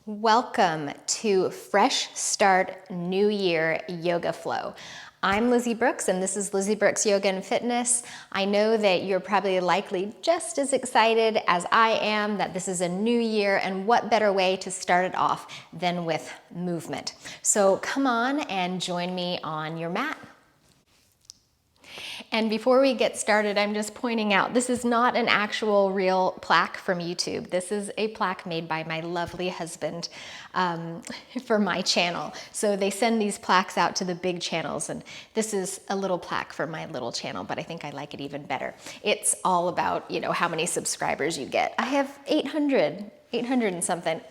Welcome to Fresh Start New Year Yoga Flow. I'm Lizzie Brooks and this is Lizzie Brooks Yoga and Fitness. I know that you're probably likely just as excited as I am that this is a new year, and what better way to start it off than with movement. So come on and join me on your mat. And before we get started, I'm just pointing out, this is not an actual real plaque from YouTube. This is a plaque made by my lovely husband for my channel. So they send these plaques out to the big channels, and this is a little plaque for my little channel, but I think I like it even better. It's all about, how many subscribers you get. I have 800 and something,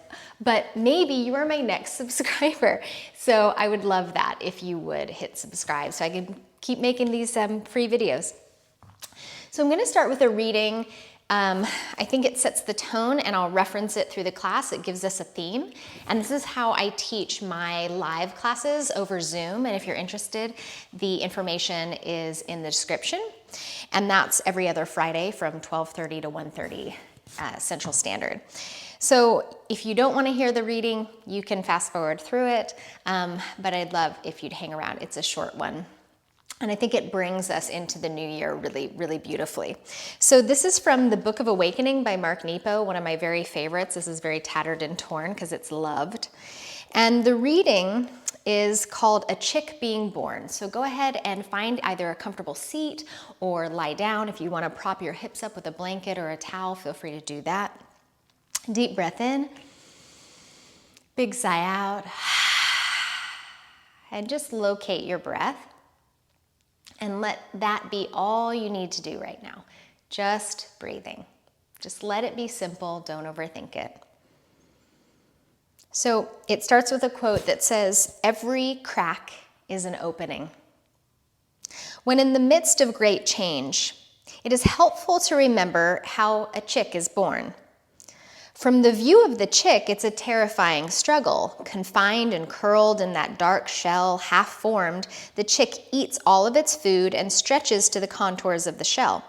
but maybe you are my next subscriber. So I would love that if you would hit subscribe so I can keep making these free videos. So I'm going to start with a reading. I think it sets the tone, and I'll reference it through the class. It gives us a theme, and this is how I teach my live classes over Zoom. And if you're interested, the information is in the description, and that's every other Friday from 12:30 to 1:30 Central Standard. So if you don't want to hear the reading, you can fast forward through it, but I'd love if you'd hang around. It's a short one. And I think it brings us into the new year really, really beautifully. So this is from the Book of Awakening by Mark Nepo, one of my very favorites. This is very tattered and torn because it's loved. And the reading is called A Chick Being Born. So go ahead and find either a comfortable seat or lie down. If you want to prop your hips up with a blanket or a towel, feel free to do that. Deep breath in, big sigh out, and just locate your breath. And let that be all you need to do right now. Just breathing. Just let it be simple. Don't overthink it. So it starts with a quote that says, "Every crack is an opening." When in the midst of great change, it is helpful to remember how a chick is born. From the view of the chick, it's a terrifying struggle. Confined and curled in that dark shell, half formed, the chick eats all of its food and stretches to the contours of the shell.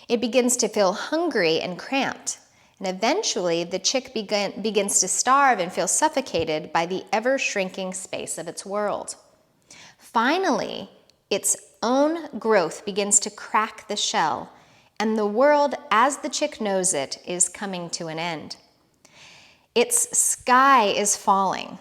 It begins to feel hungry and cramped, and eventually the chick begins to starve and feel suffocated by the ever-shrinking space of its world. Finally, its own growth begins to crack the shell, and the world, as the chick knows it, is coming to an end. Its sky is falling.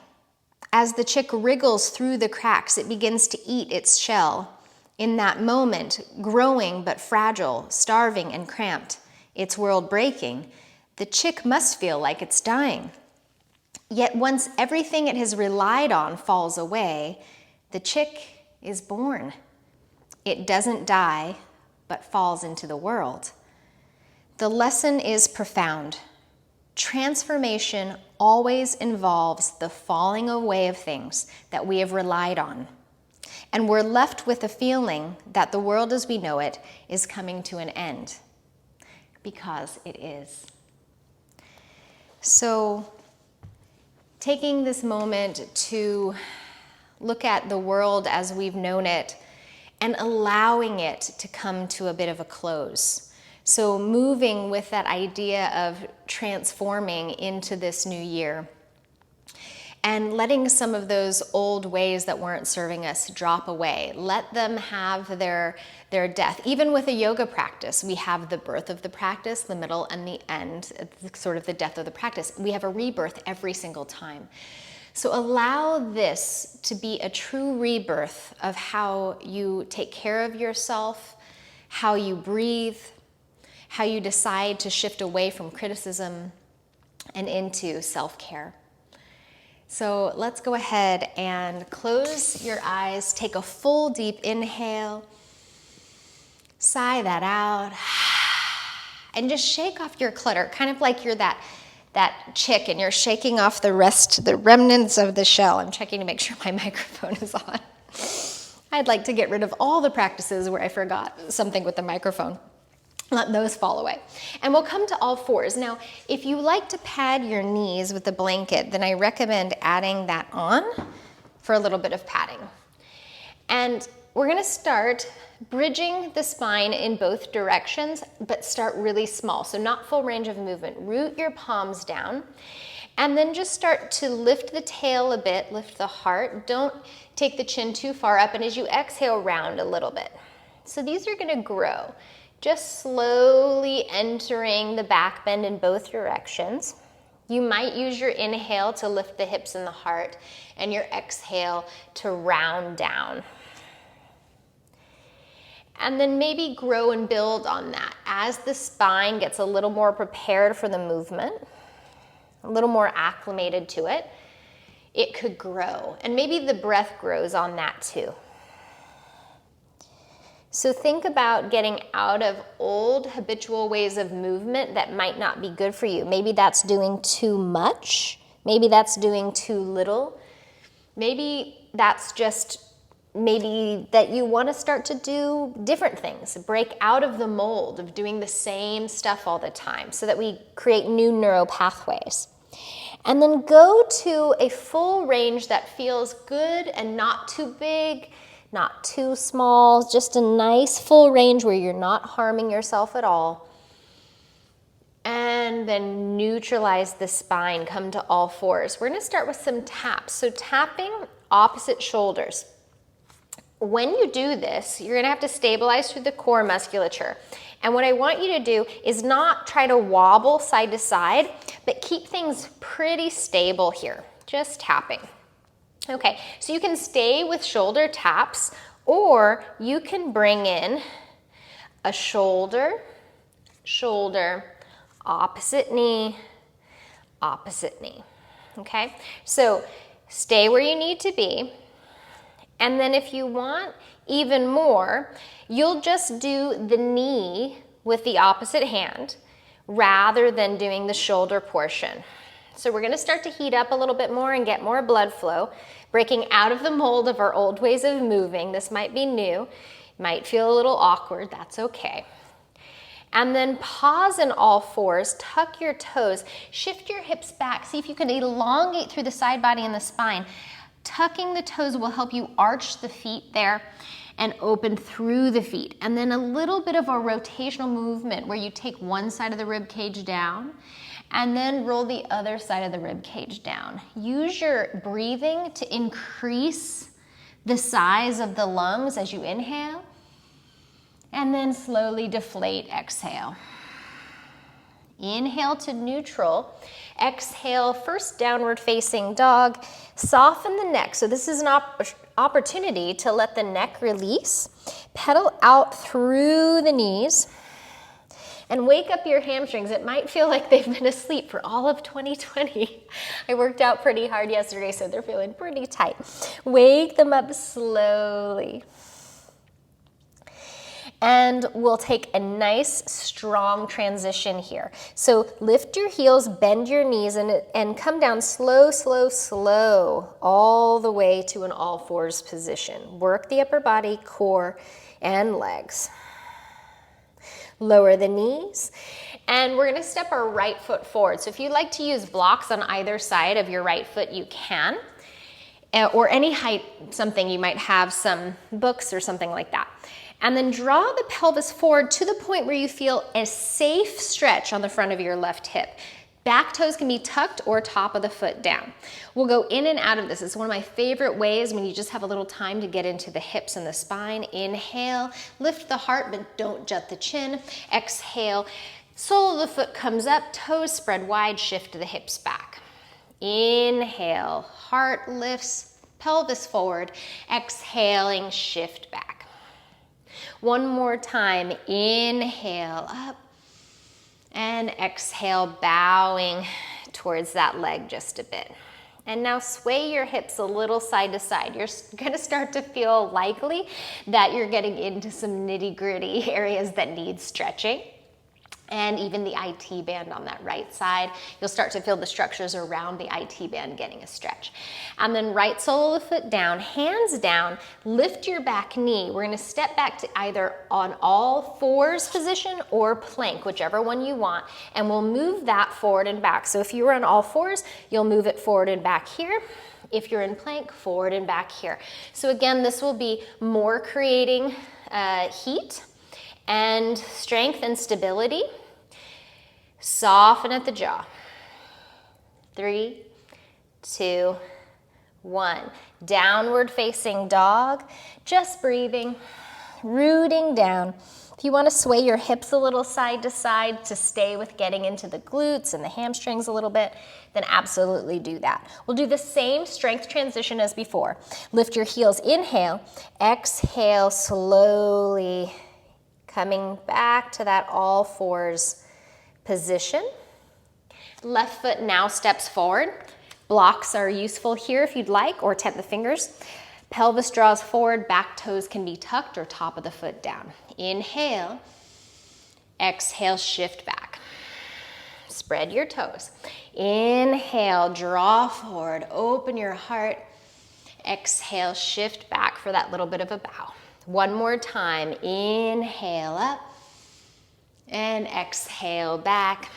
As the chick wriggles through the cracks, it begins to eat its shell. In that moment, growing but fragile, starving and cramped, its world breaking, the chick must feel like it's dying. Yet once everything it has relied on falls away, the chick is born. It doesn't die, but falls into the world. The lesson is profound. Transformation always involves the falling away of things that we have relied on. And we're left with a feeling that the world as we know it is coming to an end, because it is. So, taking this moment to look at the world as we've known it and allowing it to come to a bit of a close. So moving with that idea of transforming into this new year and letting some of those old ways that weren't serving us drop away. Let them have their death. Even with a yoga practice, we have the birth of the practice, the middle, and the end, sort of the death of the practice. We have a rebirth every single time. So allow this to be a true rebirth of how you take care of yourself, how you breathe, how you decide to shift away from criticism and into self-care. So let's go ahead and close your eyes, take a full deep inhale, sigh that out, and just shake off your clutter, kind of like you're that chick and you're shaking off the remnants of the shell. I'm checking to make sure my microphone is on. I'd like to get rid of all the practices where I forgot something with the microphone. Let those fall away. And we'll come to all fours. Now, if you like to pad your knees with a blanket, then I recommend adding that on for a little bit of padding. And we're going to start bridging the spine in both directions, but start really small. So not full range of movement. Root your palms down And then just start to lift the tail a bit, lift the heart. Don't take the chin too far up, and as you exhale, round a little bit. So these are gonna grow, just slowly entering the back bend in both directions. You might use your inhale to lift the hips and the heart, and your exhale to round down. And then maybe grow and build on that. As the spine gets a little more prepared for the movement, a little more acclimated to it, it could grow. And maybe the breath grows on that too. So think about getting out of old habitual ways of movement that might not be good for you. Maybe that's doing too much. Maybe that's doing too little. Maybe that's just maybe that you want to start to do different things, break out of the mold of doing the same stuff all the time so that we create new neural pathways. And then go to a full range that feels good and not too big, not too small, just a nice full range where you're not harming yourself at all. And then neutralize the spine, come to all fours. We're going to start with some taps. So tapping opposite shoulders. When you do this, you're gonna have to stabilize through the core musculature. And what I want you to do is not try to wobble side to side, but keep things pretty stable here, just tapping. Okay, so you can stay with shoulder taps, or you can bring in a shoulder, shoulder, opposite knee, okay? So stay where you need to be. And then if you want even more, you'll just do the knee with the opposite hand rather than doing the shoulder portion. So we're gonna start to heat up a little bit more and get more blood flow, breaking out of the mold of our old ways of moving. This might be new, might feel a little awkward, that's okay. And then pause in all fours, tuck your toes, shift your hips back, see if you can elongate through the side body and the spine. Tucking the toes will help you arch the feet there and open through the feet. And then a little bit of a rotational movement where you take one side of the rib cage down and then roll the other side of the rib cage down. Use your breathing to increase the size of the lungs as you inhale, and then slowly deflate, exhale. Inhale to neutral. Exhale, first downward facing dog. Soften the neck. So this is an opportunity to let the neck release. Pedal out through the knees. And wake up your hamstrings. It might feel like they've been asleep for all of 2020. I worked out pretty hard yesterday, so they're feeling pretty tight. Wake them up slowly. And we'll take a nice, strong transition here. So lift your heels, bend your knees, and come down slow, slow, slow, all the way to an all fours position. Work the upper body, core, and legs. Lower the knees, and we're gonna step our right foot forward. So if you like to use blocks on either side of your right foot, you can. Or any height, something, you might have some books or something like that. And then draw the pelvis forward to the point where you feel a safe stretch on the front of your left hip. Back toes can be tucked or top of the foot down. We'll go in and out of this. It's one of my favorite ways when you just have a little time to get into the hips and the spine. Inhale, lift the heart, but don't jut the chin. Exhale, sole of the foot comes up, toes spread wide, shift the hips back. Inhale, heart lifts, pelvis forward. Exhaling, shift back. One more time, inhale up, and exhale, bowing towards that leg just a bit. And now sway your hips a little side to side. You're gonna start to feel likely that you're getting into some nitty-gritty areas that need stretching. And even the IT band on that right side, you'll start to feel the structures around the IT band getting a stretch. And then right sole of the foot down, hands down, lift your back knee. We're gonna step back to either on all fours position or plank, whichever one you want, and we'll move that forward and back. So if you were on all fours, you'll move it forward and back here. If you're in plank, forward and back here. So again, this will be more creating heat and strength and stability. Soften at the jaw. 3, 2, 1. Downward facing dog, just breathing, rooting down. If you want to sway your hips a little side to side to stay with getting into the glutes and the hamstrings a little bit, then absolutely do that. We'll do the same strength transition as before. Lift your heels, inhale, exhale slowly, coming back to that all fours position. Left foot now steps forward. Blocks are useful here if you'd like, or tent the fingers. Pelvis draws forward, back toes can be tucked or top of the foot down. Inhale, exhale, shift back. Spread your toes. Inhale, draw forward, open your heart. Exhale, shift back for that little bit of a bow. One more time, inhale up and exhale back.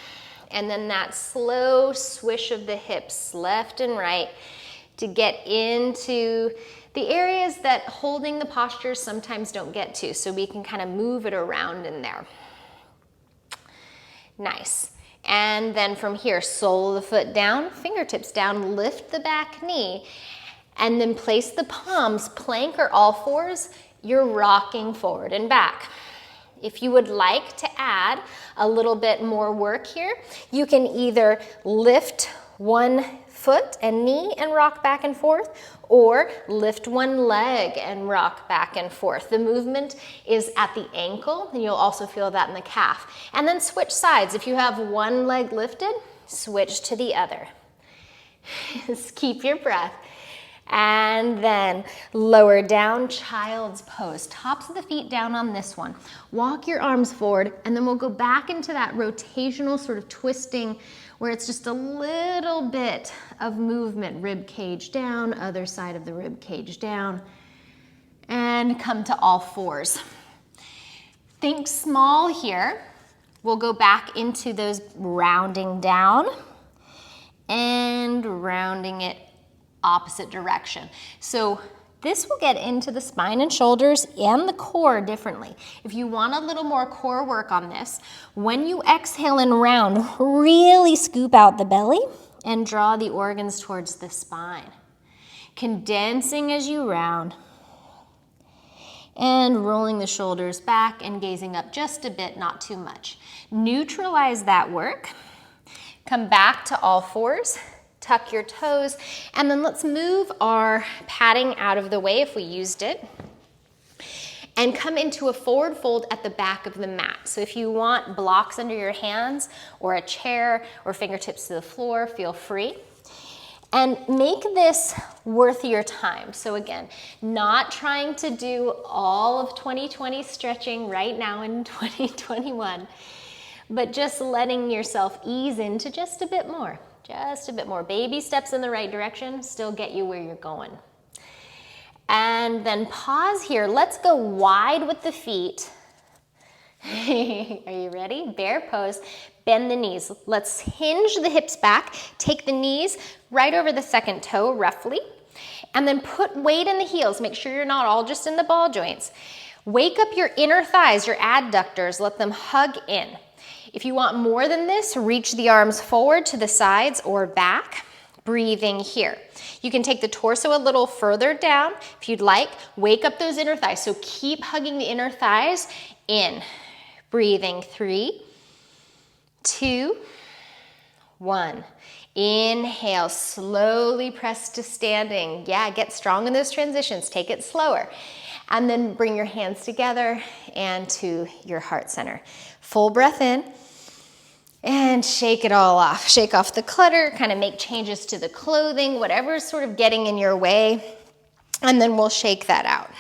And then that slow swish of the hips left and right to get into the areas that holding the postures sometimes don't get to, so we can kind of move it around in there. Nice. And then from here, sole of the foot down, fingertips down, lift the back knee, and then place the palms, plank or all fours, you're rocking forward and back. If you would like to add a little bit more work here, you can either lift one foot and knee and rock back and forth, or lift one leg and rock back and forth. The movement is at the ankle, and you'll also feel that in the calf. And then switch sides. If you have one leg lifted, switch to the other. Just keep your breath. And then lower down, child's pose. Tops of the feet down on this one. Walk your arms forward, and then we'll go back into that rotational sort of twisting where it's just a little bit of movement. Rib cage down, other side of the rib cage down, and come to all fours. Think small here. We'll go back into those rounding down and rounding it opposite direction. So this will get into the spine and shoulders and the core differently. If you want a little more core work on this, when you exhale and round, really scoop out the belly and draw the organs towards the spine. Condensing as you round and rolling the shoulders back and gazing up just a bit, not too much. Neutralize that work. Come back to all fours. Tuck your toes, and then let's move our padding out of the way if we used it, and come into a forward fold at the back of the mat. So if you want blocks under your hands, or a chair, or fingertips to the floor, feel free. And make this worth your time. So again, not trying to do all of 2020 stretching right now in 2021, but just letting yourself ease into just a bit more. Just a bit more. Baby steps in the right direction still get you where you're going. And then pause here. Let's go wide with the feet. Are you ready? Bear pose. Bend the knees. Let's hinge the hips back. Take the knees right over the second toe roughly. And then put weight in the heels. Make sure you're not all just in the ball joints. Wake up your inner thighs, your adductors. Let them hug in. If you want more than this, reach the arms forward to the sides or back, breathing here. You can take the torso a little further down if you'd like. Wake up those inner thighs. So keep hugging the inner thighs in. Breathing 3, 2, 1. Inhale, slowly press to standing. Yeah, get strong in those transitions. Take it slower. And then bring your hands together and to your heart center. Full breath in. And shake it all off. Shake off the clutter, kind of make changes to the clothing, whatever's sort of getting in your way, and then we'll shake that out.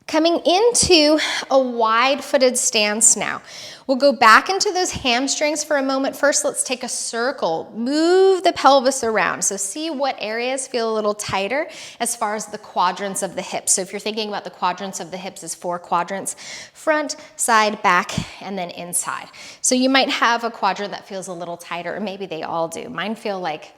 Coming into a wide-footed stance now. We'll go back into those hamstrings for a moment. First, let's take a circle. Move the pelvis around. So see what areas feel a little tighter as far as the quadrants of the hips. So if you're thinking about the quadrants of the hips as 4 quadrants, front, side, back, and then inside. So you might have a quadrant that feels a little tighter, or maybe they all do. Mine feel like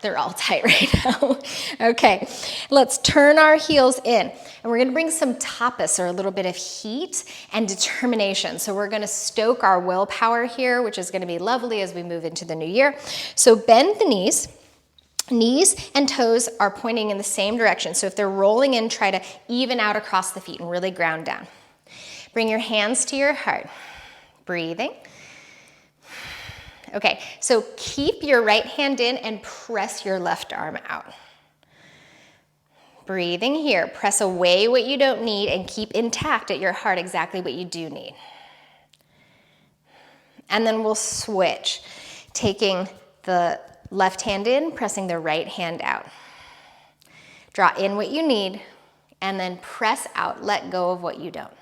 They're all tight right now. Okay, let's turn our heels in. And we're gonna bring some tapas, or a little bit of heat and determination. So we're gonna stoke our willpower here, which is gonna be lovely as we move into the new year. So bend the knees. Knees and toes are pointing in the same direction. So if they're rolling in, try to even out across the feet and really ground down. Bring your hands to your heart. Breathing. Okay, so keep your right hand in and press your left arm out. Breathing here. Press away what you don't need and keep intact at your heart exactly what you do need. And then we'll switch, taking the left hand in, pressing the right hand out. Draw in what you need and then press out. Let go of what you don't.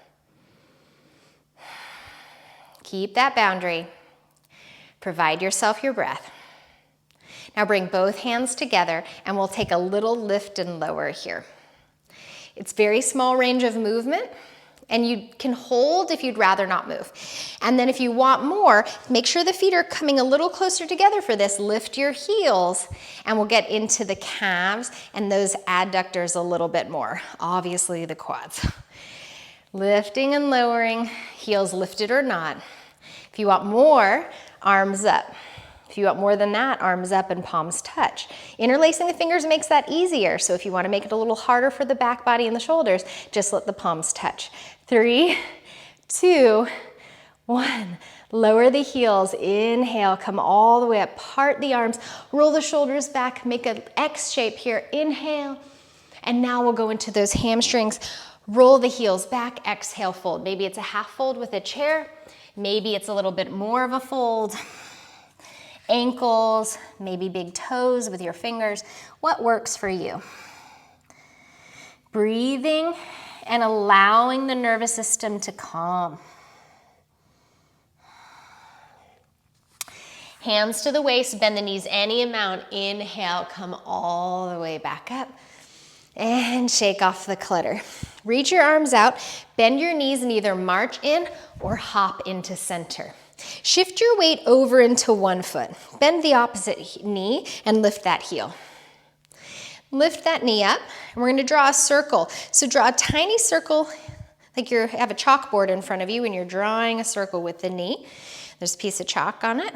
Keep that boundary. Provide yourself your breath. Now bring both hands together and we'll take a little lift and lower here. It's very small range of movement and you can hold if you'd rather not move. And then if you want more, make sure the feet are coming a little closer together for this. Lift your heels and we'll get into the calves and those adductors a little bit more. Obviously the quads. Lifting and lowering, heels lifted or not. If you want more, arms up. If you want more than that, arms up and palms touch. Interlacing the fingers makes that easier. So if you want to make it a little harder for the back body and the shoulders, just let the palms touch. 3, 2, 1. Lower the heels. Inhale, come all the way up. Part the arms, roll the shoulders back, make an X shape here. Inhale. And now we'll go into those hamstrings. Roll the heels back, exhale, fold. Maybe it's a half fold with a chair. Maybe it's a little bit more of a fold. Ankles, maybe big toes with your fingers. What works for you? Breathing and allowing the nervous system to calm. Hands to the waist, bend the knees any amount. Inhale, come all the way back up. And shake off the clutter. Reach your arms out, bend your knees and either march in or hop into center. Shift your weight over into one foot. Bend the opposite knee and lift that heel. Lift that knee up, and we're gonna draw a circle. So draw a tiny circle, like you have a chalkboard in front of you and you're drawing a circle with the knee. There's a piece of chalk on it,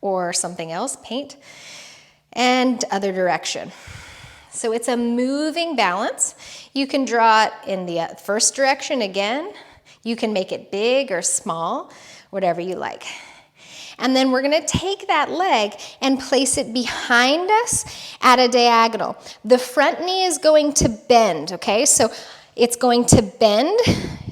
or something else, paint, and other direction. So it's a moving balance. You can draw it in the first direction again. You can make it big or small, whatever you like. And then we're gonna take that leg and place it behind us at a diagonal. The front knee is going to bend, okay? So it's going to bend,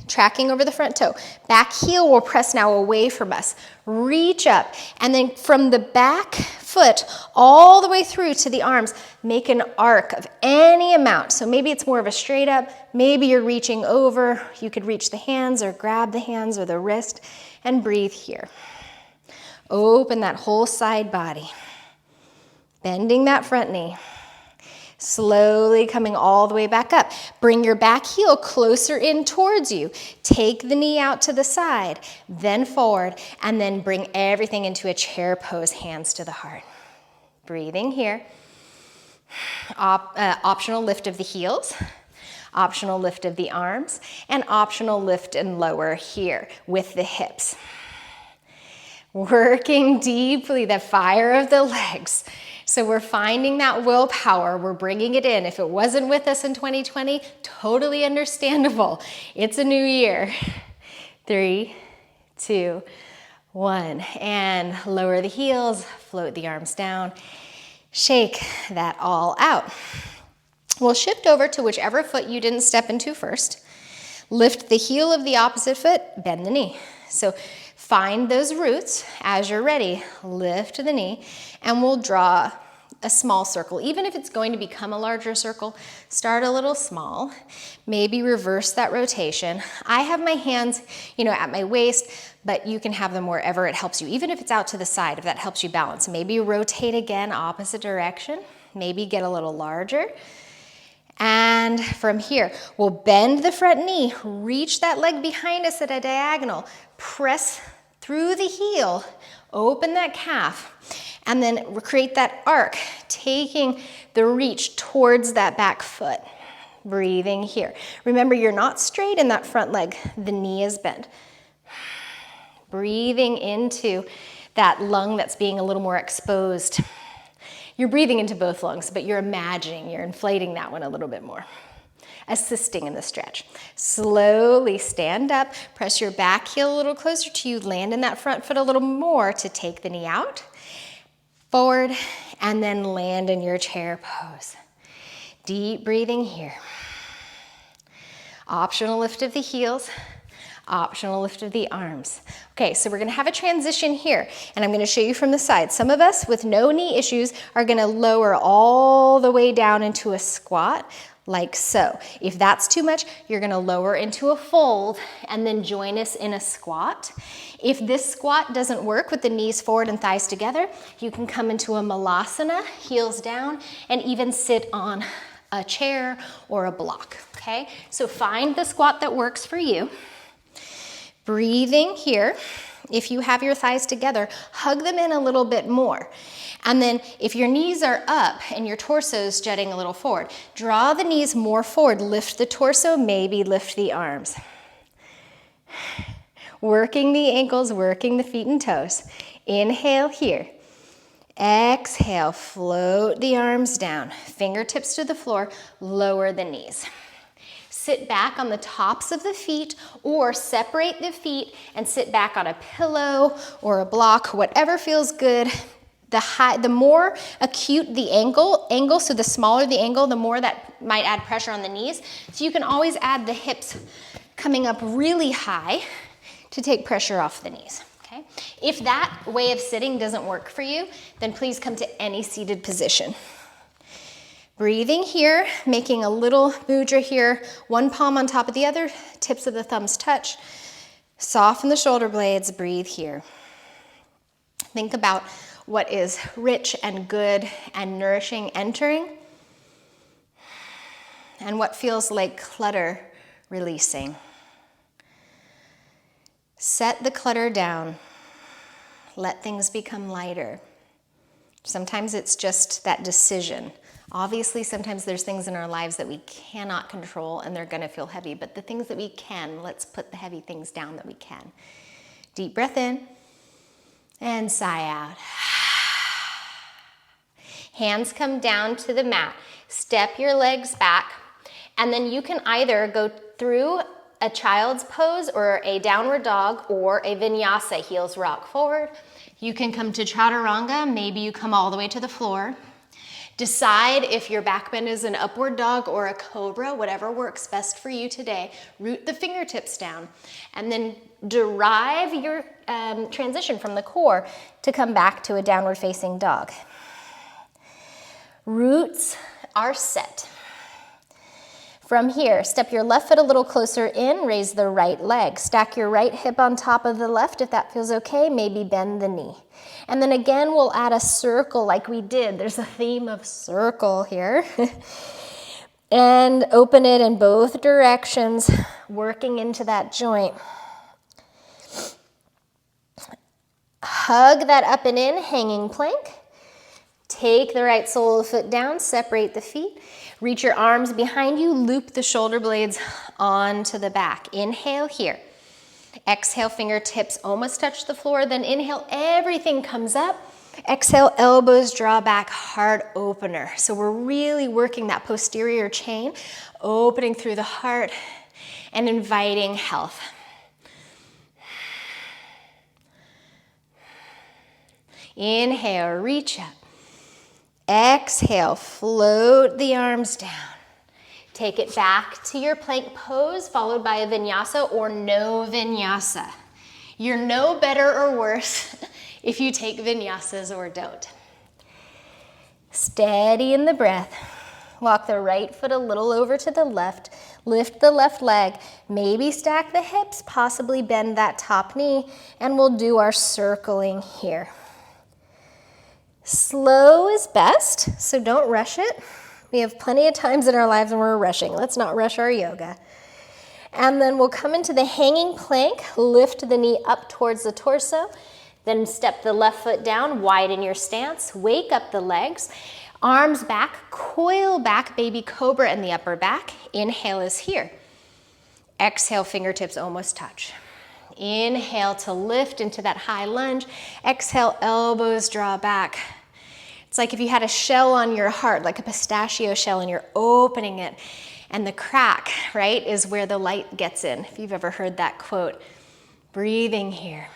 tracking over the front toe. Back heel will press now away from us. Reach up, and then from the back foot all the way through to the arms, make an arc of any amount. So maybe it's more of a straight up, maybe you're reaching over. You could reach the hands or grab the hands or the wrist, and breathe here. Open that whole side body. Bending that front knee. Slowly coming all the way back up. Bring your back heel closer in towards you. Take the knee out to the side, then forward, and then bring everything into a chair pose, hands to the heart. Breathing here. Optional lift of the heels, optional lift of the arms, and optional lift and lower here with the hips. Working deeply, the fire of the legs. So we're finding that willpower, we're bringing it in. If it wasn't with us in 2020, totally understandable. It's a new year. 3, 2, 1. And lower the heels, float the arms down. Shake that all out. We'll shift over to whichever foot you didn't step into first. Lift the heel of the opposite foot, bend the knee. So find those roots as you're ready. Lift the knee, and we'll draw a small circle. Even if it's going to become a larger circle, start a little small. Maybe reverse that rotation. I have my hands, at my waist, but you can have them wherever it helps you. Even if it's out to the side, if that helps you balance. Maybe rotate again, opposite direction. Maybe get a little larger. And from here, we'll bend the front knee, reach that leg behind us at a diagonal, press through the heel, open that calf, And then create that arc, taking the reach towards that back foot. Breathing here. Remember, you're not straight in that front leg. The knee is bent. Breathing into that lung that's being a little more exposed. You're breathing into both lungs, but you're imagining, you're inflating that one a little bit more. Assisting in the stretch. Slowly stand up, press your back heel a little closer to you, land in that front foot a little more to take the knee out, forward, and then land in your chair pose. Deep breathing here. Optional lift of the heels, optional lift of the arms. Okay, so we're gonna have a transition here, and I'm gonna show you from the side. Some of us with no knee issues are gonna lower all the way down into a squat, like so. If that's too much, you're gonna lower into a fold and then join us in a squat. If this squat doesn't work with the knees forward and thighs together, you can come into a malasana, heels down, and even sit on a chair or a block, okay? So find the squat that works for you. Breathing here. If you have your thighs together, hug them in a little bit more. And then if your knees are up and your torso is jutting a little forward, draw the knees more forward, lift the torso, maybe lift the arms. Working the ankles, working the feet and toes. Inhale here. Exhale, float the arms down. Fingertips to the floor, lower the knees. Sit back on the tops of the feet or separate the feet and sit back on a pillow or a block, whatever feels good. The more acute the angle, so the smaller the angle, the more that might add pressure on the knees. So you can always add the hips coming up really high to take pressure off the knees. Okay? If that way of sitting doesn't work for you, then please come to any seated position. Breathing here, making a little mudra here, one palm on top of the other, tips of the thumbs touch. Soften the shoulder blades, breathe here. Think about what is rich and good and nourishing entering, and what feels like clutter releasing. Set the clutter down. Let things become lighter. Sometimes it's just that decision. Obviously, sometimes there's things in our lives that we cannot control and they're gonna feel heavy, but the things that we can, let's put the heavy things down that we can. Deep breath in and sigh out. Hands come down to the mat. Step your legs back, and then you can either go through a child's pose or a downward dog or a vinyasa, heels rock forward. You can come to chaturanga, maybe you come all the way to the floor. Decide if your back bend is an upward dog or a cobra, whatever works best for you today. Root the fingertips down, and then derive your transition from the core to come back to a downward facing dog. Roots are set. From here, step your left foot a little closer in, raise the right leg. Stack your right hip on top of the left if that feels okay, maybe bend the knee. And then again, we'll add a circle like we did. There's a theme of circle here. And open it in both directions, working into that joint. Hug that up and in, hanging plank. Take the right sole of the foot down, separate the feet. Reach your arms behind you, loop the shoulder blades onto the back. Inhale here. Exhale, fingertips almost touch the floor. Then inhale, everything comes up. Exhale, elbows draw back, heart opener. So we're really working that posterior chain, opening through the heart and inviting health. Inhale, reach up. Exhale, float the arms down. Take it back to your plank pose, followed by a vinyasa or no vinyasa. You're no better or worse if you take vinyasas or don't. Steady in the breath. Walk the right foot a little over to the left. Lift the left leg. Maybe stack the hips, possibly bend that top knee, and we'll do our circling here. Slow is best, so don't rush it. We have plenty of times in our lives when we're rushing. Let's not rush our yoga. And then we'll come into the hanging plank, lift the knee up towards the torso, Then step the left foot down, widen your stance, wake up the legs, arms back, coil back, baby cobra in the upper back. Inhale is here. Exhale, fingertips almost touch. Inhale to lift into that high lunge. Exhale, elbows draw back. It's like if you had a shell on your heart, like a pistachio shell, and you're opening it, and the crack, right, is where the light gets in, if you've ever heard that quote. Breathing here.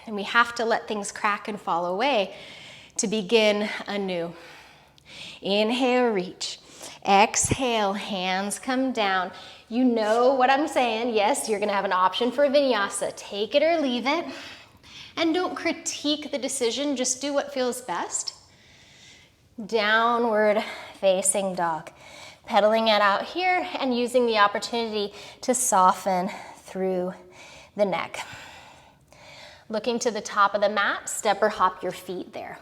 And we have to let things crack and fall away to begin anew. Inhale, reach. Exhale, hands come down. You know what I'm saying. Yes, you're gonna have an option for a vinyasa. Take it or leave it. And don't critique the decision, just do what feels best. Downward facing dog. Pedaling it out here and using the opportunity to soften through the neck. Looking to the top of the mat, step or hop your feet there.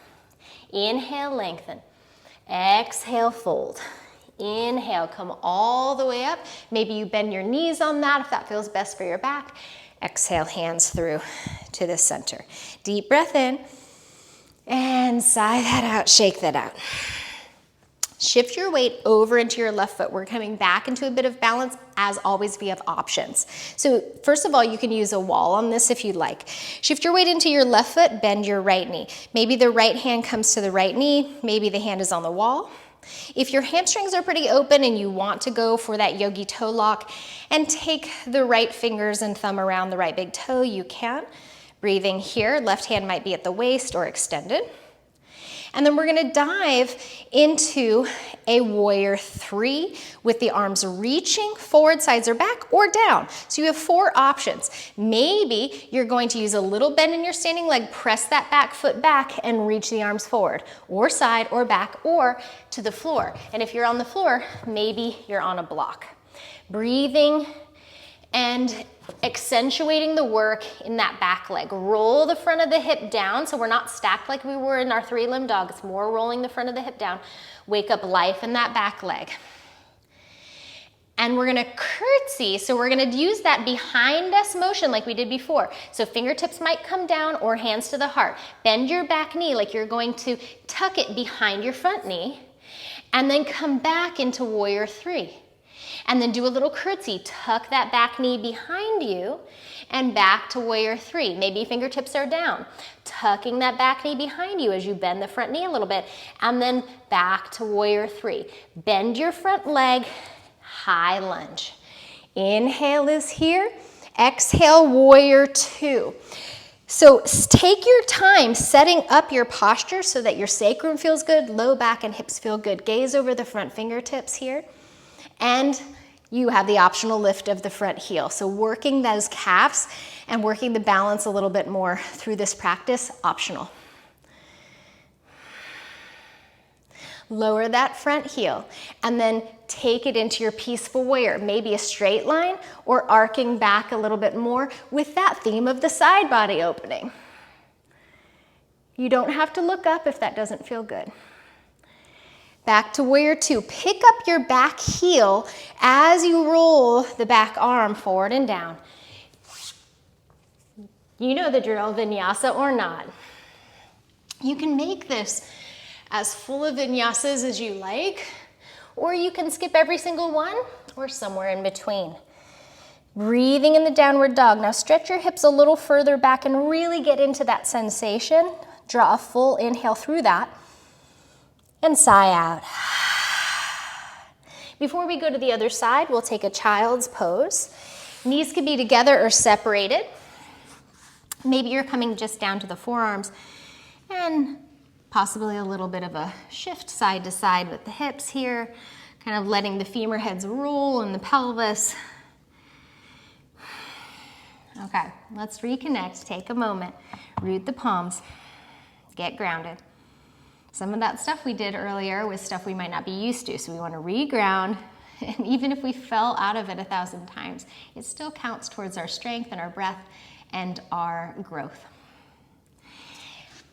Inhale, lengthen. Exhale, fold. Inhale, come all the way up. Maybe you bend your knees on that if that feels best for your back. Exhale, hands through to the center. Deep breath in and sigh that out, shake that out. Shift your weight over into your left foot. We're coming back into a bit of balance. As always, we have options. So first of all, you can use a wall on this if you'd like. Shift your weight into your left foot, bend your right knee. Maybe the right hand comes to the right knee. Maybe the hand is on the wall. If your hamstrings are pretty open and you want to go for that yogi toe lock and take the right fingers and thumb around the right big toe, you can. Breathing here, left hand might be at the waist or extended. And then we're gonna dive into a warrior three with the arms reaching forward, sides or back, or down. So you have 4 options. Maybe you're going to use a little bend in your standing leg, press that back foot back and reach the arms forward, or side or back, or to the floor. And if you're on the floor, maybe you're on a block. Breathing and accentuating the work in that back leg. Roll the front of the hip down so we're not stacked like we were in our 3-limb dog. It's more rolling the front of the hip down. Wake up life in that back leg. And we're gonna curtsy, so we're gonna use that behind us motion like we did before. So fingertips might come down or hands to the heart. Bend your back knee like you're going to tuck it behind your front knee, and then come back into warrior three. And then do a little curtsy, tuck that back knee behind you and back to warrior three. Maybe fingertips are down, tucking that back knee behind you as you bend the front knee a little bit, and then back to warrior three. Bend your front leg, high lunge. Inhale is here, exhale, warrior two. So take your time setting up your posture so that your sacrum feels good, low back and hips feel good. Gaze over the front fingertips here. And you have the optional lift of the front heel. So working those calves and working the balance a little bit more through this practice, optional. Lower that front heel and then take it into your peaceful warrior. Maybe a straight line or arcing back a little bit more with that theme of the side body opening. You don't have to look up if that doesn't feel good. Back to warrior two. Pick up your back heel as you roll the back arm forward and down. You know the drill, vinyasa or not. You can make this as full of vinyasas as you like, or you can skip every single one, or somewhere in between. Breathing in the downward dog. Now stretch your hips a little further back and really get into that sensation. Draw a full inhale through that. And sigh out. Before we go to the other side, we'll take a child's pose. Knees could be together or separated. Maybe you're coming just down to the forearms and possibly a little bit of a shift side to side with the hips here, kind of letting the femur heads roll in the pelvis. Okay, let's reconnect. Take a moment, root the palms, get grounded. Some of that stuff we did earlier was stuff we might not be used to, so we want to reground, and even if we fell out of it 1,000 times, it still counts towards our strength and our breath and our growth.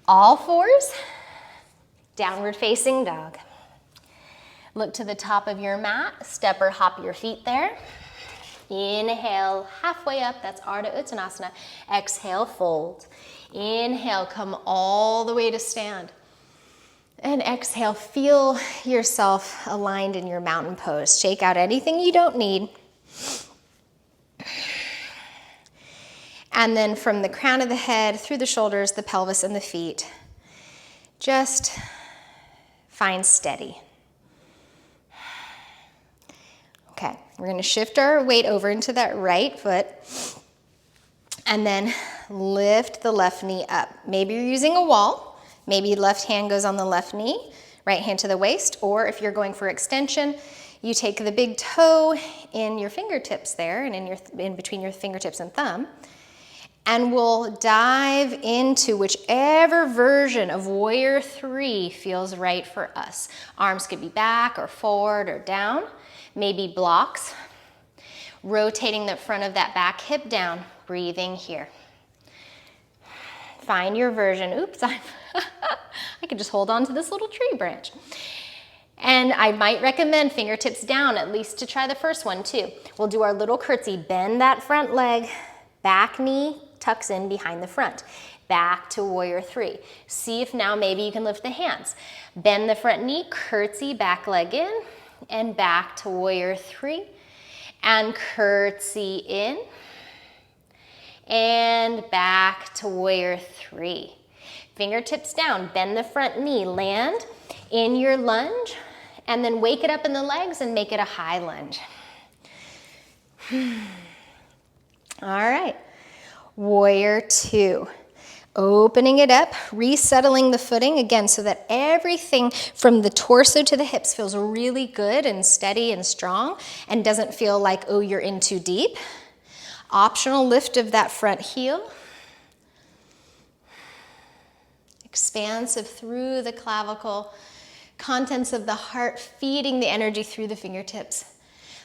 All fours, downward facing dog. Look to the top of your mat, step or hop your feet there. Inhale, halfway up, that's Ardha Uttanasana. Exhale, fold. Inhale, come all the way to stand. And exhale, feel yourself aligned in your mountain pose. Shake out anything you don't need. And then from the crown of the head, through the shoulders, the pelvis, and the feet, just find steady. Okay, we're gonna shift our weight over into that right foot and then lift the left knee up. Maybe you're using a wall. Maybe left hand goes on the left knee, right hand to the waist, or if you're going for extension, you take the big toe in your fingertips there and in between your fingertips and thumb, and we'll dive into whichever version of Warrior 3 feels right for us. Arms could be back or forward or down, maybe blocks. Rotating the front of that back hip down, breathing here. Find your version. Oops, I could just hold on to this little tree branch. And I might recommend fingertips down, at least to try the first one too. We'll do our little curtsy. Bend that front leg, back knee tucks in behind the front. Back to Warrior 3. See if now maybe you can lift the hands. Bend the front knee, curtsy, back leg in, and back to Warrior 3. And curtsy in, and back to Warrior 3. Fingertips down, bend the front knee, land in your lunge, and then wake it up in the legs and make it a high lunge. All right, Warrior 2. Opening it up, resettling the footing again so that everything from the torso to the hips feels really good and steady and strong and doesn't feel like, oh, you're in too deep. Optional lift of that front heel. Expansive through the clavicle, contents of the heart feeding the energy through the fingertips.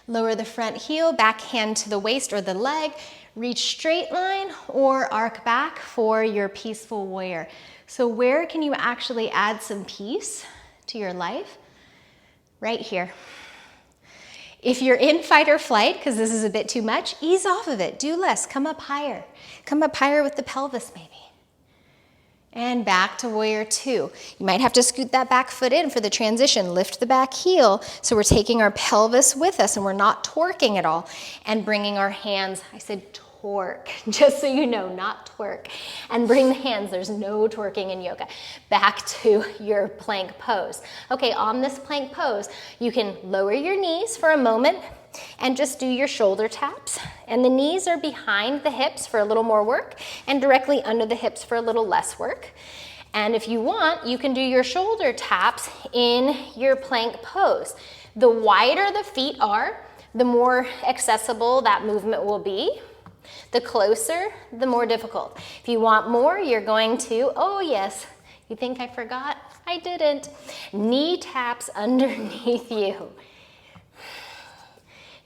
Lower the front heel, back hand to the waist or the leg, reach straight line or arc back for your peaceful warrior. So where can you actually add some peace to your life? Right here. If you're in fight or flight, because this is a bit too much, ease off of it, do less, come up higher. Come up higher with the pelvis maybe. And back to Warrior 2. You might have to scoot that back foot in for the transition. Lift the back heel so we're taking our pelvis with us and we're not torquing at all. And bringing our hands, I said torque, just so you know, not twerk. And bring the hands, there's no twerking in yoga, back to your plank pose. Okay, on this plank pose, you can lower your knees for a moment and just do your shoulder taps. And the knees are behind the hips for a little more work and directly under the hips for a little less work. And if you want, you can do your shoulder taps in your plank pose. The wider the feet are, the more accessible that movement will be. The closer, the more difficult. If you want more, you're going to, oh yes, you think I forgot? I didn't. Knee taps underneath you.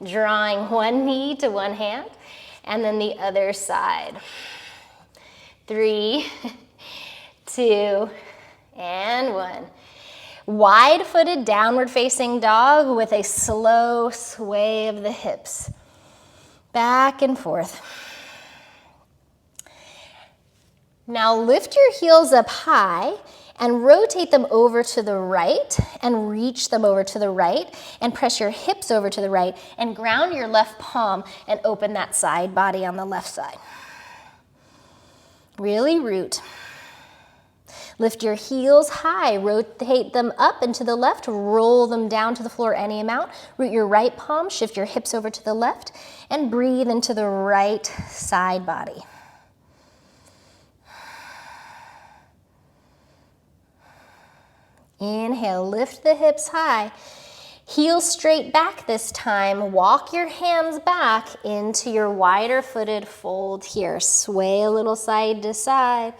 Drawing one knee to one hand, and then the other side. 3, 2, and 1. Wide-footed downward facing dog with a slow sway of the hips. Back and forth. Now lift your heels up high and rotate them over to the right and reach them over to the right and press your hips over to the right and ground your left palm and open that side body on the left side. Really root. Lift your heels high, rotate them up and to the left, roll them down to the floor any amount. Root your right palm, shift your hips over to the left and breathe into the right side body. Inhale, lift the hips high. Heels straight back this time. Walk your hands back into your wider footed fold here. Sway a little side to side.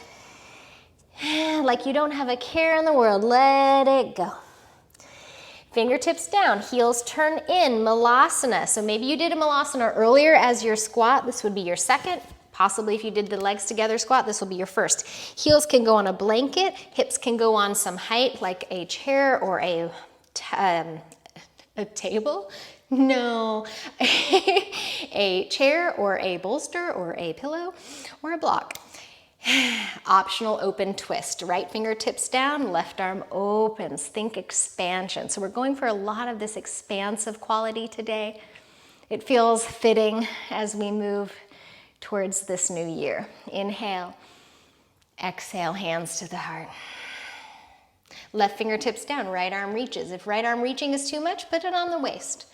Like you don't have a care in the world. Let it go. Fingertips down, heels turn in, Malasana. So maybe you did a Malasana earlier as your squat. This would be your second. Possibly if you did the legs together squat, this will be your first. Heels can go on a blanket. Hips can go on some height like a chair or a table. No, a chair or a bolster or a pillow or a block. Optional open twist. Right fingertips down, left arm opens. Think expansion. So we're going for a lot of this expansive quality today. It feels fitting as we move towards this new year. Inhale, exhale, hands to the heart. Left fingertips down, right arm reaches. If right arm reaching is too much, put it on the waist.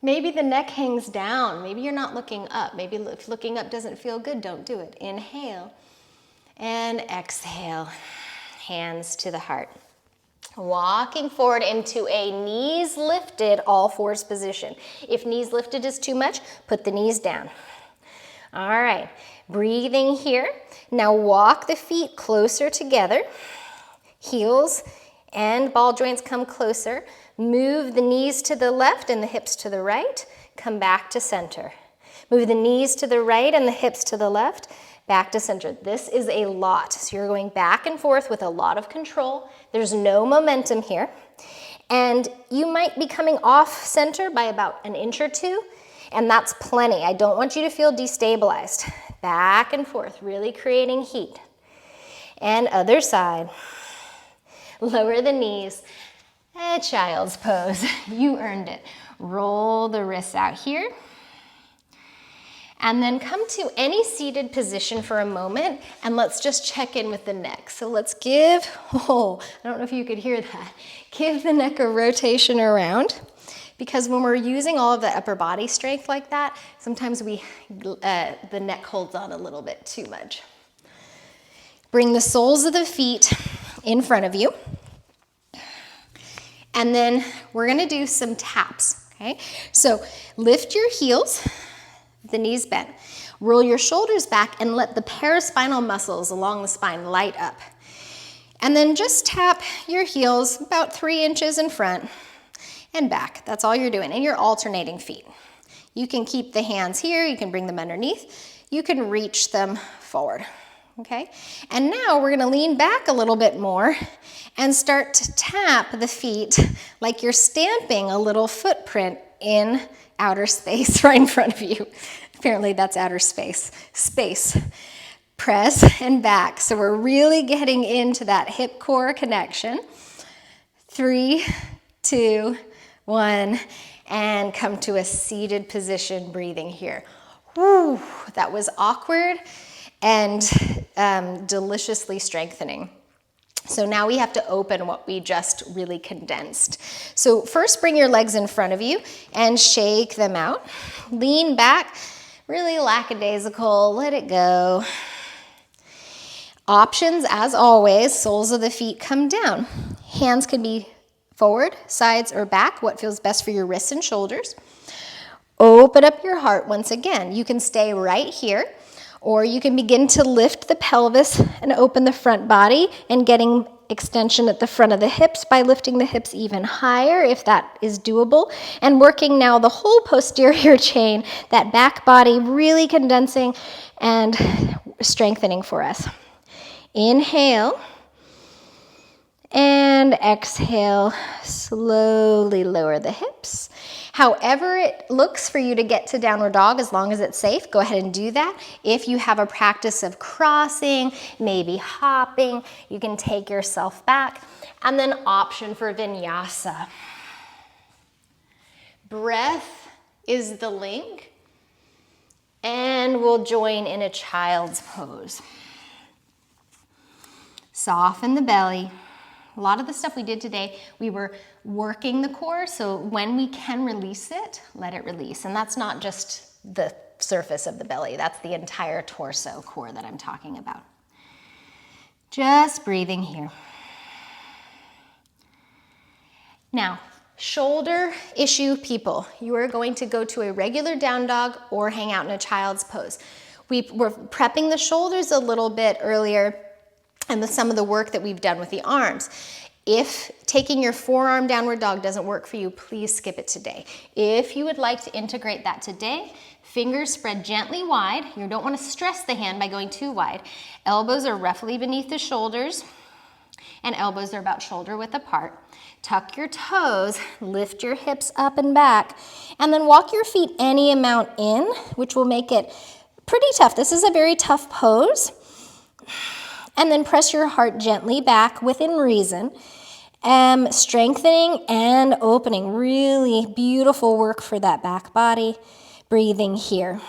Maybe the neck hangs down. Maybe you're not looking up. Maybe if looking up doesn't feel good, don't do it. Inhale and exhale, hands to the heart. Walking forward into a knees lifted, all fours position. If knees lifted is too much, put the knees down. All right, breathing here. Now walk the feet closer together. Heels and ball joints come closer. Move the knees to the left and the hips to the right. Come back to center. Move the knees to the right and the hips to the left. Back to center. This is a lot. So you're going back and forth with a lot of control. There's no momentum here. And you might be coming off center by about an inch or two, and that's plenty. I don't want you to feel destabilized. Back and forth, really creating heat. And other side. Lower the knees. A child's pose. You earned it. Roll the wrists out here. And then come to any seated position for a moment, and let's just check in with the neck. So let's give, I don't know if you could hear that, give the neck a rotation around, because when we're using all of the upper body strength like that, sometimes the neck holds on a little bit too much. Bring the soles of the feet in front of you, and then we're gonna do some taps, okay? So lift your heels, the knees bent. Roll your shoulders back and let the paraspinal muscles along the spine light up. And then just tap your heels about 3 inches in front and back. That's all you're doing. And you're alternating feet. You can keep the hands here. You can bring them underneath. You can reach them forward. Okay? And now we're going to lean back a little bit more and start to tap the feet like you're stamping a little footprint in outer space right in front of you. Apparently that's outer space. Space. Press and back. So we're really getting into that hip core connection. 3, 2, 1, and come to a seated position, breathing here. Whew, that was awkward and deliciously strengthening. So now we have to open what we just really condensed. So first bring your legs in front of you and shake them out. Lean back, really lackadaisical, let it go. Options, as always, soles of the feet come down. Hands can be forward, sides, or back, what feels best for your wrists and shoulders. Open up your heart once again. You can stay right here, or you can begin to lift the pelvis and open the front body and getting extension at the front of the hips by lifting the hips even higher if that is doable, and working now the whole posterior chain, that back body really condensing and strengthening for us. Inhale and exhale, slowly lower the hips. However it looks for you to get to downward dog, as long as it's safe, go ahead and do that. If you have a practice of crossing, maybe hopping, you can take yourself back. And then option for Vinyasa. Breath is the link, and we'll join in a child's pose. Soften the belly. A lot of the stuff we did today, we were working the core, so when we can release it, let it release. And that's not just the surface of the belly, that's the entire torso core that I'm talking about. Just breathing here. Now, shoulder issue people, you are going to go to a regular down dog or hang out in a child's pose. We were prepping the shoulders a little bit earlier, and with some of the work that we've done with the arms. If taking your forearm downward dog doesn't work for you, please skip it today. If you would like to integrate that today, fingers spread gently wide. You don't want to stress the hand by going too wide. Elbows are roughly beneath the shoulders, and elbows are about shoulder width apart. Tuck your toes, lift your hips up and back, and then walk your feet any amount in, which will make it pretty tough. This is a very tough pose. And then press your heart gently back within reason. Strengthening and opening. Really beautiful work for that back body. Breathing here.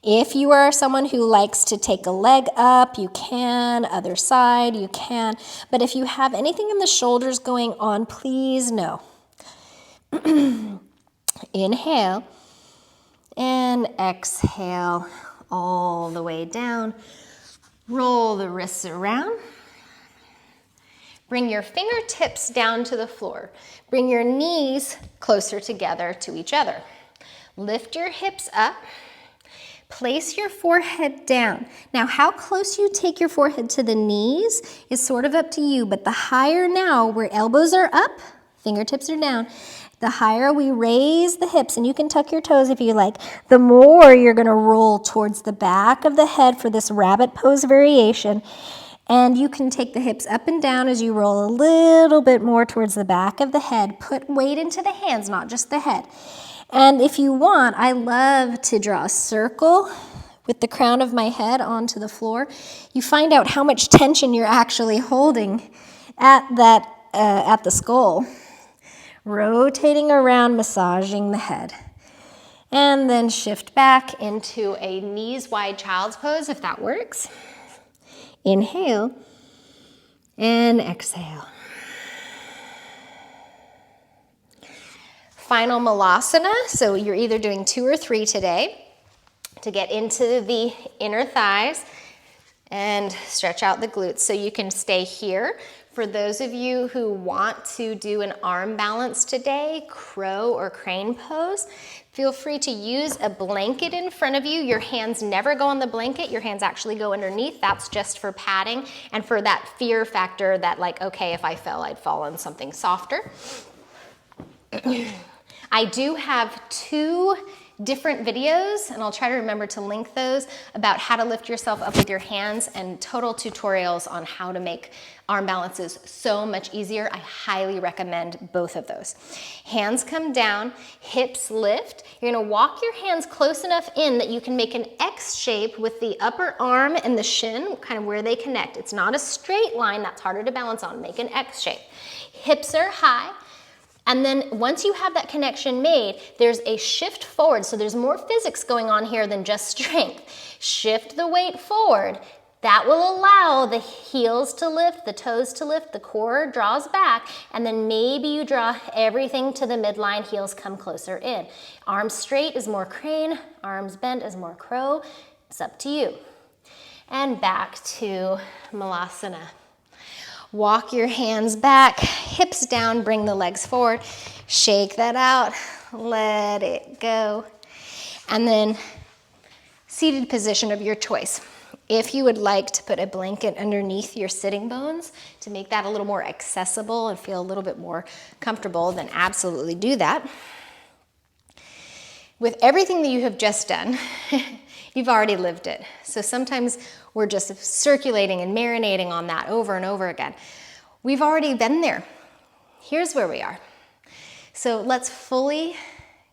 If you are someone who likes to take a leg up, you can. Other side, you can. But if you have anything in the shoulders going on, please no. Inhale and exhale all the way down. Roll the wrists around. Bring your fingertips down to the floor. Bring your knees closer together to each other. Lift your hips up. Place your forehead down. Now, how close you take your forehead to the knees is sort of up to you, but the higher now, where elbows are up, fingertips are down, the higher we raise the hips, and you can tuck your toes if you like, the more you're gonna roll towards the back of the head for this rabbit pose variation. And you can take the hips up and down as you roll a little bit more towards the back of the head. Put weight into the hands, not just the head. And if you want, I love to draw a circle with the crown of my head onto the floor. You find out how much tension you're actually holding at the skull. Rotating around, massaging the head. And then shift back into a knees wide child's pose if that works. Inhale and exhale. Final malasana, so you're either doing 2 or 3 today to get into the inner thighs and stretch out the glutes. So you can stay here. For those of you who want to do an arm balance today, crow or crane pose, feel free to use a blanket in front of you. Your hands never go on the blanket. Your hands actually go underneath. That's just for padding and for that fear factor that like, okay, if I fell, I'd fall on something softer. I do have 2 different videos, and I'll try to remember to link those, about how to lift yourself up with your hands and total tutorials on how to make arm balances so much easier. I highly recommend both of those. Hands come down, hips lift. You're gonna walk your hands close enough in that you can make an X shape with the upper arm and the shin, kind of where they connect. It's not a straight line, that's harder to balance on. Make an X shape. Hips are high. And then once you have that connection made, there's a shift forward. So there's more physics going on here than just strength. Shift the weight forward. That will allow the heels to lift, the toes to lift, the core draws back, and then maybe you draw everything to the midline, heels come closer in. Arms straight is more crane, arms bent is more crow. It's up to you. And back to Malasana. Walk your hands back, hips down, bring the legs forward. Shake that out, let it go. And then seated position of your choice. If you would like to put a blanket underneath your sitting bones to make that a little more accessible and feel a little bit more comfortable, then absolutely do that. With everything that you have just done, you've already lived it. So sometimes we're just circulating and marinating on that over and over again. We've already been there. Here's where we are. So let's fully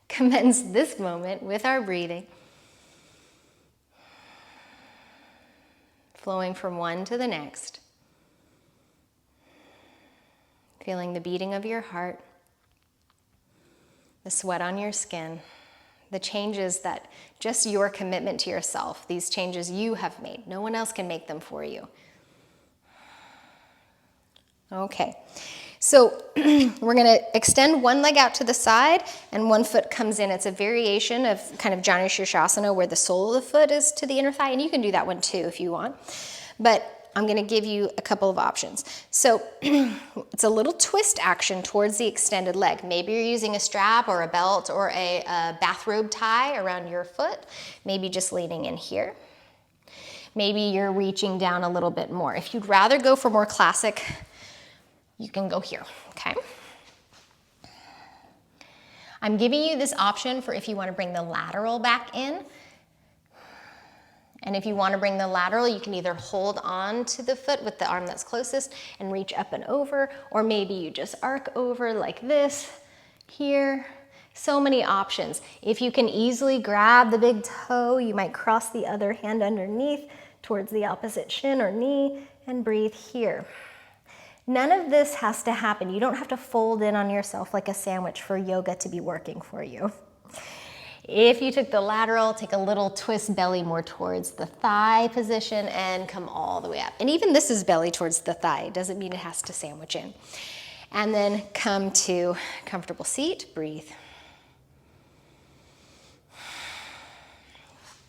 commence this moment with our breathing. Flowing from one to the next. Feeling the beating of your heart, the sweat on your skin, the changes that just your commitment to yourself, these changes you have made. No one else can make them for you. Okay, so we're gonna extend one leg out to the side and one foot comes in. It's a variation of kind of Janu Shirshasana where the sole of the foot is to the inner thigh, and you can do that one too if you want. But I'm gonna give you a couple of options. So it's a little twist action towards the extended leg. Maybe you're using a strap or a belt or a bathrobe tie around your foot. Maybe just leaning in here. Maybe you're reaching down a little bit more. If you'd rather go for more classic, you can go here, okay? I'm giving you this option for if you want to bring the lateral back in. And if you want to bring the lateral, you can either hold on to the foot with the arm that's closest and reach up and over, or maybe you just arc over like this, here. So many options. If you can easily grab the big toe, you might cross the other hand underneath, towards the opposite shin or knee, and breathe here. None of this has to happen. You don't have to fold in on yourself like a sandwich for yoga to be working for you. If you took the lateral, take a little twist belly more towards the thigh position and come all the way up. And even this is belly towards the thigh. It doesn't mean it has to sandwich in. And then come to comfortable seat, breathe.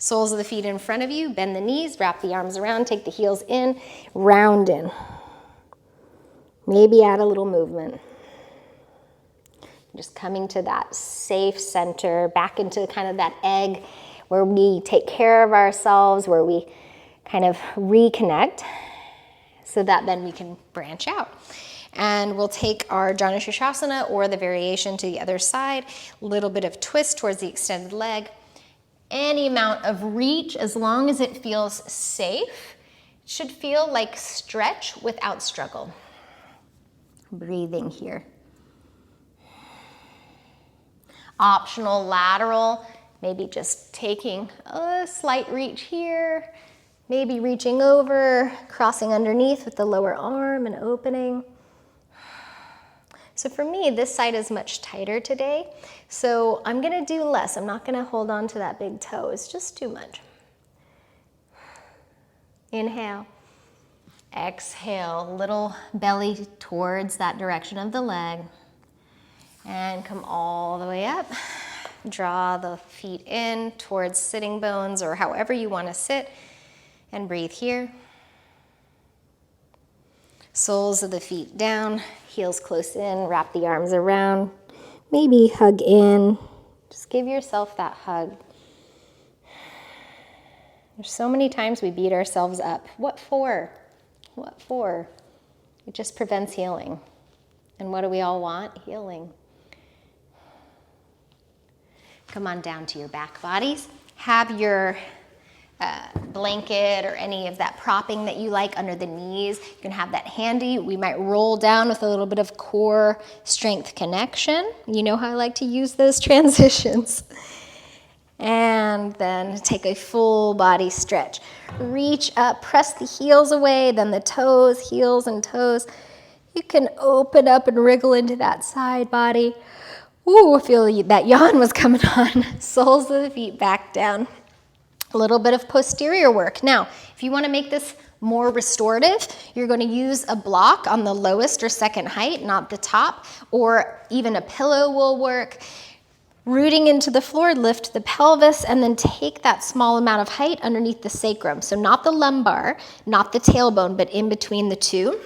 Soles of the feet in front of you, bend the knees, wrap the arms around, take the heels in, round in. Maybe add a little movement. Just coming to that safe center, back into kind of that egg where we take care of ourselves, where we kind of reconnect so that then we can branch out. And we'll take our Janu Shirshasana or the variation to the other side, a little bit of twist towards the extended leg. Any amount of reach, as long as it feels safe, it should feel like stretch without struggle. Breathing here. Optional lateral, maybe just taking a slight reach here, maybe reaching over, crossing underneath with the lower arm and opening. So for me, this side is much tighter today, so I'm gonna do less. I'm not gonna hold on to that big toe, it's just too much. Inhale. Exhale, little belly towards that direction of the leg. And come all the way up. Draw the feet in towards sitting bones or however you want to sit. And breathe here. Soles of the feet down, heels close in, wrap the arms around. Maybe hug in. Just give yourself that hug. There's so many times we beat ourselves up. What for? What for? It just prevents healing. And what do we all want? Healing. Come on down to your back bodies. Have your blanket or any of that propping that you like under the knees. You can have that handy. We might roll down with a little bit of core strength connection. You know how I like to use those transitions. And then take a full body stretch. Reach up, press the heels away, then the toes, heels and toes. You can open up and wriggle into that side body. Ooh, I feel that yawn was coming on. Soles of the feet back down. A little bit of posterior work. Now, if you want to make this more restorative, you're going to use a block on the lowest or second height, not the top, or even a pillow will work. Rooting into the floor, lift the pelvis, and then take that small amount of height underneath the sacrum. So not the lumbar, not the tailbone, but in between the two.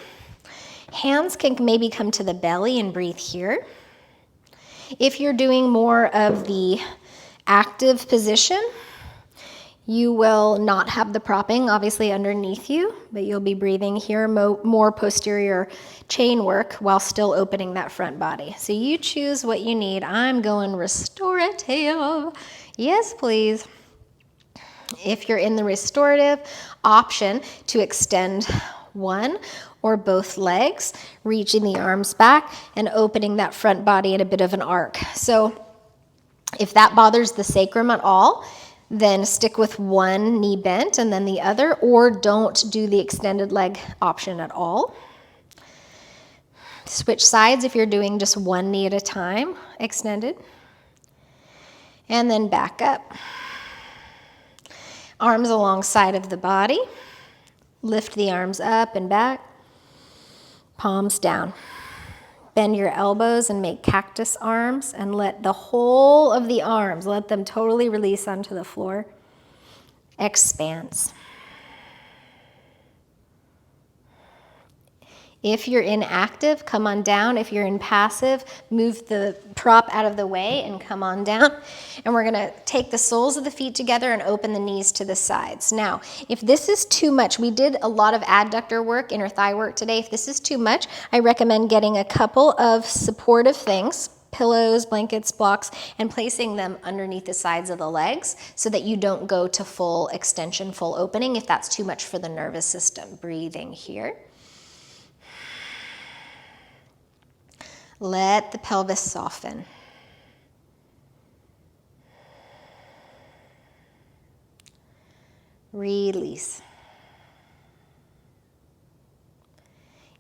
Hands can maybe come to the belly and breathe here. If you're doing more of the active position, you will not have the propping obviously underneath you, but you'll be breathing here, more posterior chain work while still opening that front body. So you choose what you need. I'm going restorative. Yes, please. If you're in the restorative, option to extend one or both legs, reaching the arms back and opening that front body in a bit of an arc. So if that bothers the sacrum at all, then stick with one knee bent and then the other, or don't do the extended leg option at all. Switch sides if you're doing just one knee at a time, extended. And then back up. Arms alongside of the body. Lift the arms up and back. Palms down. Bend your elbows and make cactus arms and let the whole of the arms, let them totally release onto the floor. Expanse. If you're in active, come on down. If you're in passive, move the prop out of the way and come on down. And we're gonna take the soles of the feet together and open the knees to the sides. Now, if this is too much, we did a lot of adductor work, inner thigh work today. If this is too much, I recommend getting a couple of supportive things, pillows, blankets, blocks, and placing them underneath the sides of the legs so that you don't go to full extension, full opening if that's too much for the nervous system. Breathing here. Let the pelvis soften. Release.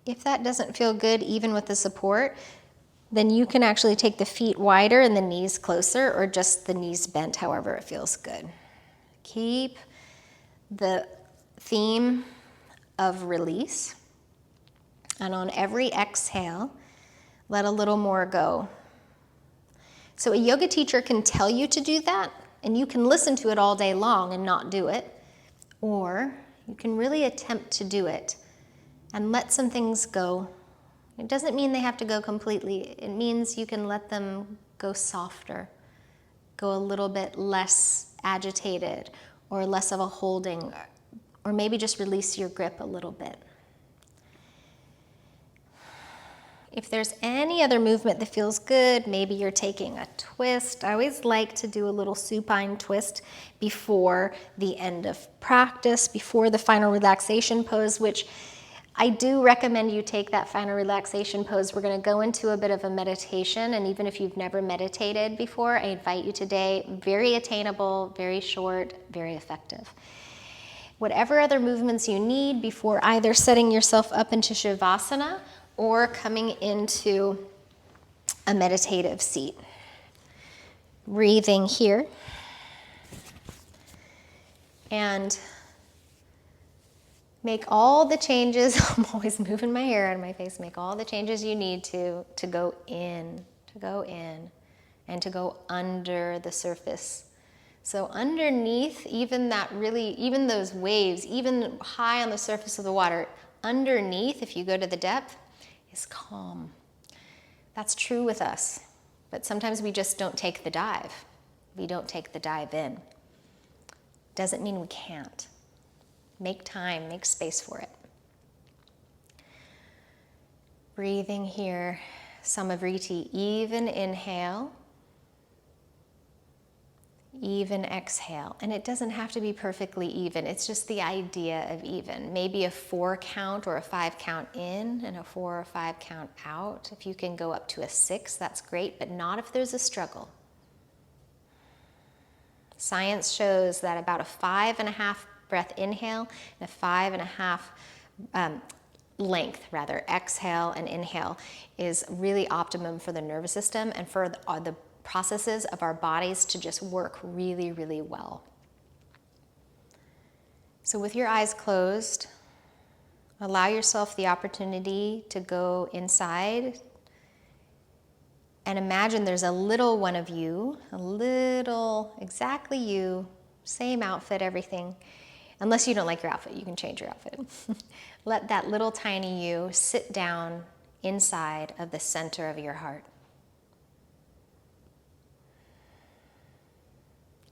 If that doesn't feel good, even with the support, then you can actually take the feet wider and the knees closer, or just the knees bent, however it feels good. Keep the theme of release. And on every exhale, let a little more go. So a yoga teacher can tell you to do that, and you can listen to it all day long and not do it. Or you can really attempt to do it and let some things go. It doesn't mean they have to go completely. It means you can let them go softer, go a little bit less agitated, or less of a holding, or maybe just release your grip a little bit. If there's any other movement that feels good, maybe you're taking a twist. I always like to do a little supine twist before the end of practice, before the final relaxation pose, which I do recommend you take that final relaxation pose. We're going to go into a bit of a meditation, and even if you've never meditated before, I invite you today. Very attainable, very short, very effective. Whatever other movements you need before either setting yourself up into Shavasana or coming into a meditative seat. Breathing here. And make all the changes. I'm always moving my hair out of my face. Make all the changes you need to go in, and to go under the surface. So underneath, even those waves, even high on the surface of the water, underneath, if you go to the depth, is calm. That's true with us, but sometimes we just don't take the dive. We don't take the dive in. Doesn't mean we can't. Make time, make space for it. Breathing here, Samavriti, even inhale, even exhale. And it doesn't have to be perfectly even, it's just the idea of even. Maybe a 4 count or a 5 count in and a 4 or 5 count out. If you can go up to a 6, that's great, but not if there's a struggle. Science shows that about a 5.5 breath inhale and a 5.5 length, exhale and inhale is really optimum for the nervous system and for the processes of our bodies to just work really, really well. So with your eyes closed, allow yourself the opportunity to go inside and imagine there's a little one of you, exactly you, same outfit, everything. Unless you don't like your outfit, you can change your outfit. Let that little tiny you sit down inside of the center of your heart.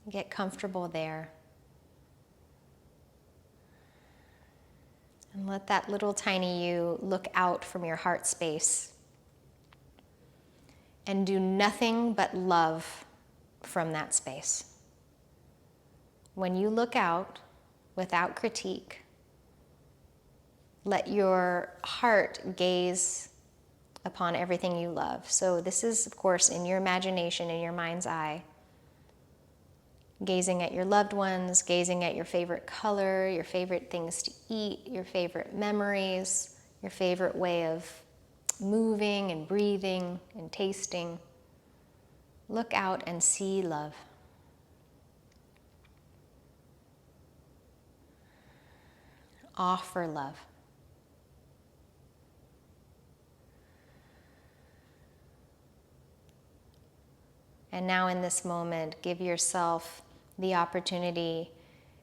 Get comfortable there. And let that little tiny you look out from your heart space. And do nothing but love from that space. When you look out, without critique, let your heart gaze upon everything you love. So this is, of course, in your imagination, in your mind's eye. Gazing at your loved ones, gazing at your favorite color, your favorite things to eat, your favorite memories, your favorite way of moving and breathing and tasting. Look out and see love. Offer love. And now in this moment, give yourself the opportunity,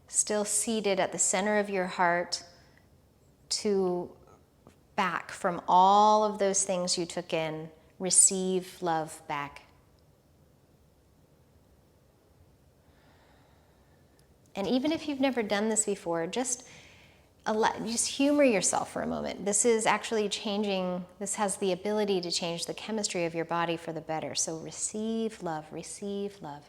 still seated at the center of your heart, to back from all of those things you took in, receive love back. And even if you've never done this before, just humor yourself for a moment. This is actually changing, this has the ability to change the chemistry of your body for the better. So receive love, receive love.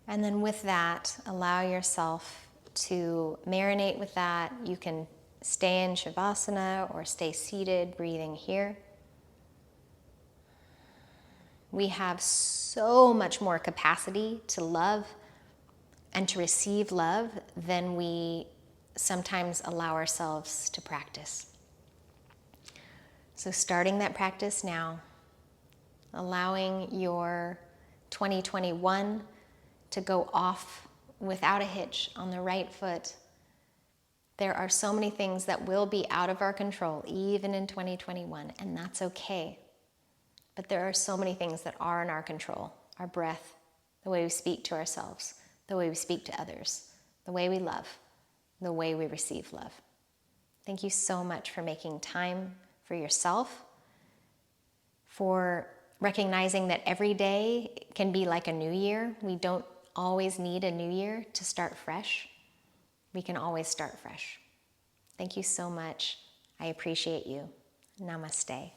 And then with that, allow yourself to marinate with that. You can stay in Shavasana or stay seated, breathing here. We have so much more capacity to love and to receive love than we sometimes allow ourselves to practice. So starting that practice now, allowing your 2021 to go off without a hitch on the right foot. There are so many things that will be out of our control, even in 2021, and that's okay. But there are so many things that are in our control. Our breath, the way we speak to ourselves, the way we speak to others, the way we love, the way we receive love. Thank you so much for making time for yourself, for recognizing that every day can be like a new year. We don't always need a new year to start fresh. We can always start fresh. Thank you so much. I appreciate you. Namaste.